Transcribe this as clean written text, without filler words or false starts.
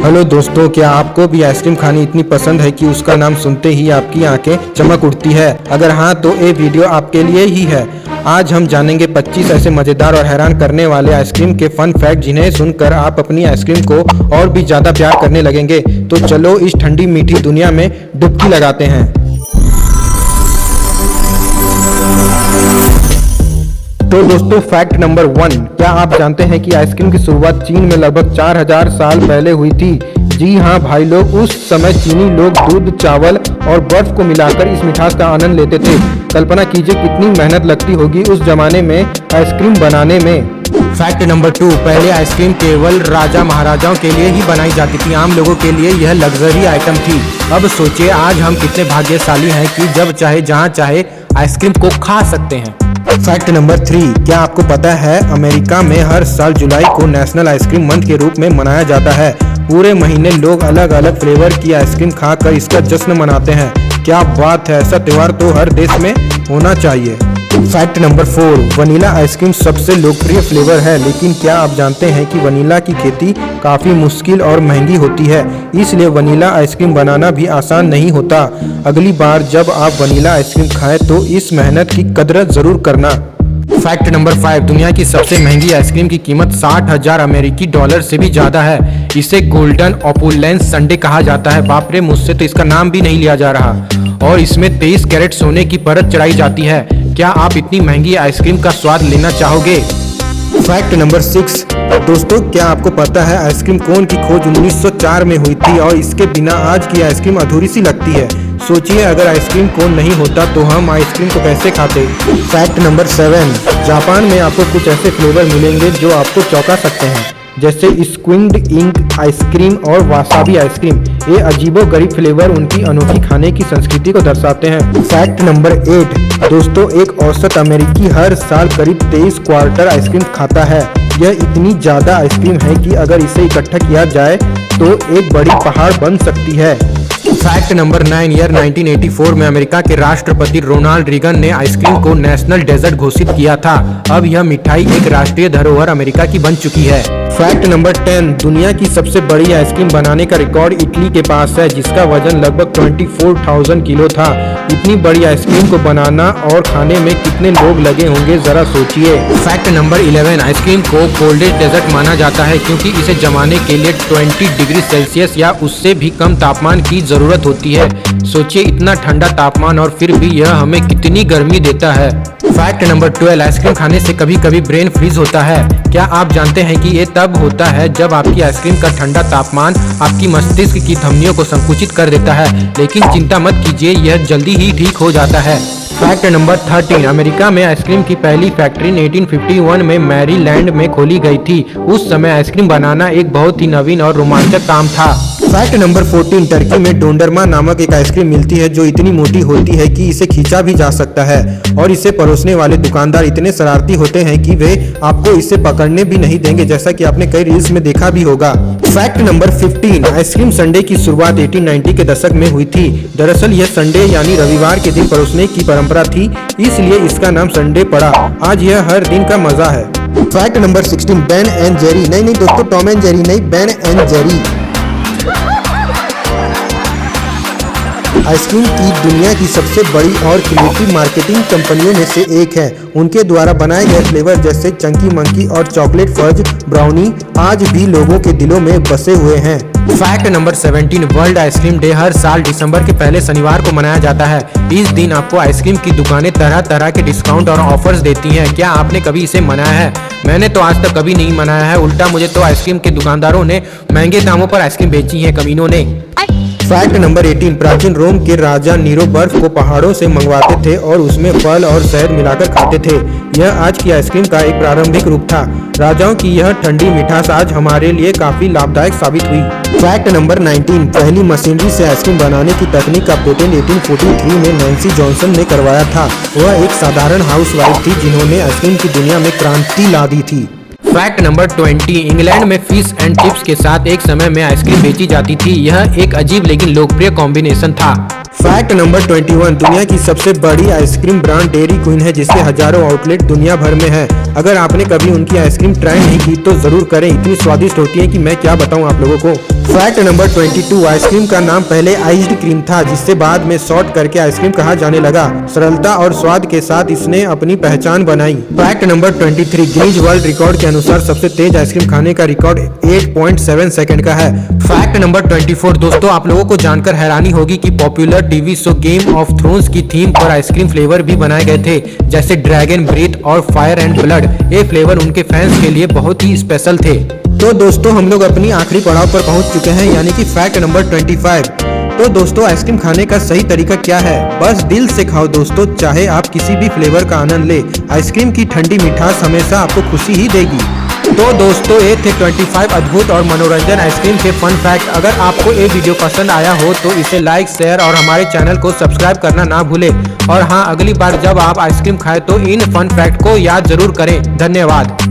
Hello दोस्तों, क्या आपको भी आइसक्रीम खानी इतनी पसंद है कि उसका नाम सुनते ही आपकी आंखें चमक उठती है? अगर हाँ तो ये वीडियो आपके लिए ही है। आज हम जानेंगे 25 ऐसे मज़ेदार और हैरान करने वाले आइसक्रीम के फन फैक्ट जिन्हें सुनकर आप अपनी आइसक्रीम को और भी ज़्यादा प्यार करने लगेंगे। तो चलो इस ठंडी मीठी दुनिया में डुबकी लगाते हैं। तो दोस्तों, फैक्ट नंबर 1, क्या आप जानते हैं कि आइसक्रीम की शुरुआत चीन में लगभग 4000 साल पहले हुई थी? जी हाँ भाई लोग, उस समय चीनी लोग दूध, चावल और बर्फ को मिलाकर इस मिठास का आनंद लेते थे। कल्पना कीजिए कितनी मेहनत लगती होगी उस जमाने में आइसक्रीम बनाने में। फैक्ट नंबर 2, पहले आइसक्रीम केवल राजा महाराजाओं के लिए ही बनाई जाती थी। आम लोगों के लिए यह लग्जरी आइटम थी। अब सोचिए आज हम कितने भाग्यशाली हैं कि जब चाहे जहाँ चाहे आइसक्रीम को खा सकते हैं। फैक्ट नंबर 3, क्या आपको पता है अमेरिका में हर साल जुलाई को नेशनल आइसक्रीम मंथ के रूप में मनाया जाता है। पूरे महीने लोग अलग अलग फ्लेवर की आइसक्रीम खाकर इसका जश्न मनाते हैं। क्या बात है, ऐसा त्योहार तो हर देश में होना चाहिए। फैक्ट नंबर 4, वनीला आइसक्रीम सबसे लोकप्रिय फ्लेवर है, लेकिन क्या आप जानते हैं कि वनीला की खेती काफ़ी मुश्किल और महंगी होती है, इसलिए वनीला आइसक्रीम बनाना भी आसान नहीं होता। अगली बार जब आप वनीला आइसक्रीम खाएं तो इस मेहनत की कदर ज़रूर करना। फैक्ट नंबर 5, दुनिया की सबसे महंगी आइसक्रीम की कीमत 60,000 अमेरिकी डॉलर से भी ज़्यादा है। इसे गोल्डन ओपुलेंस संडे कहा जाता है। बाप रे, मुझसे तो इसका नाम भी नहीं लिया जा रहा। और इसमें 23 कैरेट सोने की परत चढ़ाई जाती है। क्या आप इतनी महंगी आइसक्रीम का स्वाद लेना चाहोगे? फैक्ट नंबर 6, दोस्तों क्या आपको पता है आइसक्रीम कोन की खोज 1904 में हुई थी और इसके बिना आज की आइसक्रीम अधूरी सी लगती है। सोचिए अगर आइसक्रीम कोन नहीं होता तो हम आइसक्रीम को कैसे खाते। फैक्ट नंबर 7, जापान में आपको कुछ ऐसे फ्लेवर मिलेंगे जो आपको चौंका सकते हैं, जैसे स्क्विड इंक आइसक्रीम और वासाबी आइसक्रीम। ये अजीबोगरीब फ्लेवर उनकी अनोखी खाने की संस्कृति को दर्शाते हैं। फैक्ट नंबर 8, दोस्तों एक औसत अमेरिकी हर साल करीब 23 क्वार्टर आइसक्रीम खाता है। यह इतनी ज़्यादा आइसक्रीम है कि अगर इसे इकट्ठा किया जाए तो एक बड़ी पहाड़ बन सकती है। फैक्ट नंबर 9, ईयर 1984 में अमेरिका के राष्ट्रपति रोनाल्ड रीगन ने आइसक्रीम को नेशनल डेजर्ट घोषित किया था। अब यह मिठाई एक राष्ट्रीय धरोहर अमेरिका की बन चुकी है। फैक्ट नंबर 10, दुनिया की सबसे बड़ी आइसक्रीम बनाने का रिकॉर्ड इटली के पास है, जिसका वजन लगभग 24,000 किलो था। इतनी बड़ी आइसक्रीम को बनाना और खाने में कितने लोग लगे होंगे जरा सोचिए। फैक्ट नंबर 11, आइसक्रीम को कोल्डेस्ट डेजर्ट माना जाता है क्योंकि इसे जमाने के लिए 20 डिग्री सेल्सियस या उससे भी कम तापमान की जरूरत होती है। सोचिए इतना ठंडा तापमान और फिर भी यह हमें कितनी गर्मी देता है। फैक्ट नंबर 12, आइसक्रीम खाने से कभी कभी ब्रेन फ्रीज होता है। क्या आप जानते हैं कि ये तब होता है जब आपकी आइसक्रीम का ठंडा तापमान आपकी मस्तिष्क की धमनियों को संकुचित कर देता है, लेकिन चिंता मत कीजिए, यह जल्दी ही ठीक हो जाता है। फैक्ट नंबर 13, अमेरिका में आइसक्रीम की पहली फैक्ट्री 1851 में मैरीलैंड में खोली गई थी। उस समय आइसक्रीम बनाना एक बहुत ही नवीन और रोमांचक काम था। फैक्ट नंबर 14, टर्की में डोंडरमा नामक एक आइसक्रीम मिलती है जो इतनी मोटी होती है कि इसे खींचा भी जा सकता है और इसे परोसने वाले दुकानदार इतने शरारती होते हैं कि वे आपको इसे पकड़ने भी नहीं देंगे, जैसा कि आपने कई रील्स में देखा भी होगा। फैक्ट नंबर 15, आइसक्रीम संडे की शुरुआत 1890 के दशक में हुई थी। दरअसल यह संडे यानी रविवार के दिन परोसने की परंपरा थी, इसलिए इसका नाम संडे पड़ा। आज यह हर दिन का मजा है। Fact number 16, Ben and Jerry, नहीं दोस्तों, टॉम एंड जेरी नहीं, बेन एंड जेरी आइसक्रीम की दुनिया की सबसे बड़ी और क्रिएटिव मार्केटिंग कंपनियों में से एक है। उनके द्वारा बनाए गए फ्लेवर जैसे चंकी मंकी और चॉकलेट फज ब्राउनी आज भी लोगों के दिलों में बसे हुए हैं। Fact number 17, world ice cream day हर साल दिसंबर के पहले शनिवार को मनाया जाता है। इस दिन आपको आइसक्रीम की दुकानें तरह तरह के डिस्काउंट और ऑफर्स देती हैं। क्या आपने कभी इसे मनाया है? मैंने तो आज तक कभी नहीं मनाया है। उल्टा मुझे तो आइसक्रीम के दुकानदारों ने महंगे दामों पर आइसक्रीम बेची है, कमीनों ने। फैक्ट नंबर 18, प्राचीन रोम के राजा नीरो बर्फ को पहाड़ों से मंगवाते थे और उसमें फल और शहद मिलाकर खाते थे। यह आज की आइसक्रीम का एक प्रारंभिक रूप था। राजाओं की यह ठंडी मिठास आज हमारे लिए काफी लाभदायक साबित हुई। फैक्ट नंबर 19, पहली मशीनरी से आइसक्रीम बनाने की तकनीक का पेटेंट 1843 में नैन्सी जॉनसन ने करवाया था। वह एक साधारण हाउसवाइफ थी जिन्होंने आइसक्रीम की दुनिया में क्रांति ला दी थी। फैक्ट नंबर 20, इंग्लैंड में फिश एंड चिप्स के साथ एक समय में आइसक्रीम बेची जाती थी। यह एक अजीब लेकिन लोकप्रिय कॉम्बिनेशन था। फैक्ट नंबर 21, दुनिया की सबसे बड़ी आइसक्रीम ब्रांड डेयरी क्वीन है, जिसके हजारों आउटलेट दुनिया भर में है। अगर आपने कभी उनकी आइसक्रीम ट्राई नहीं की तो जरूर करें, इतनी स्वादिष्ट होती है कि मैं क्या बताऊं आप लोगों को। फैक्ट नंबर 22, आइसक्रीम का नाम पहले आइस्ड क्रीम था, जिससे बाद में शॉर्ट करके आइसक्रीम कहा जाने लगा। सरलता और स्वाद के साथ इसने अपनी पहचान बनाई। Fact number 23, Guinness world record के अनुसार सबसे तेज आइसक्रीम खाने का रिकॉर्ड 8.7 सेकंड का है। फैक्ट नंबर 24, दोस्तों आप लोगों को जानकर हैरानी होगी कि popular TV show game of thrones की थीम पर आइसक्रीम फ्लेवर भी बनाए गए थे, जैसे ड्रैगन ब्रेथ और फायर एंड ब्लड। ये फ्लेवर उनके फैंस के लिए बहुत ही स्पेशल थे। तो दोस्तों हम लोग अपनी आखिरी पड़ाव पर पहुंच चुके हैं, यानी कि फैक्ट नंबर 25। तो दोस्तों आइसक्रीम खाने का सही तरीका क्या है? बस दिल से खाओ दोस्तों, चाहे आप किसी भी फ्लेवर का आनंद ले। आइसक्रीम की ठंडी मिठास हमेशा आपको खुशी ही देगी। तो दोस्तों ये थे 25 अद्भुत और मनोरंजन आइसक्रीम के फन फैक्ट। अगर आपको ये वीडियो पसंद आया हो तो इसे लाइक, शेयर और हमारे चैनल को सब्सक्राइब करना ना भूलें। और हाँ, अगली बार जब आप आइसक्रीम खाएं तो इन फन फैक्ट को याद जरूर करें। धन्यवाद।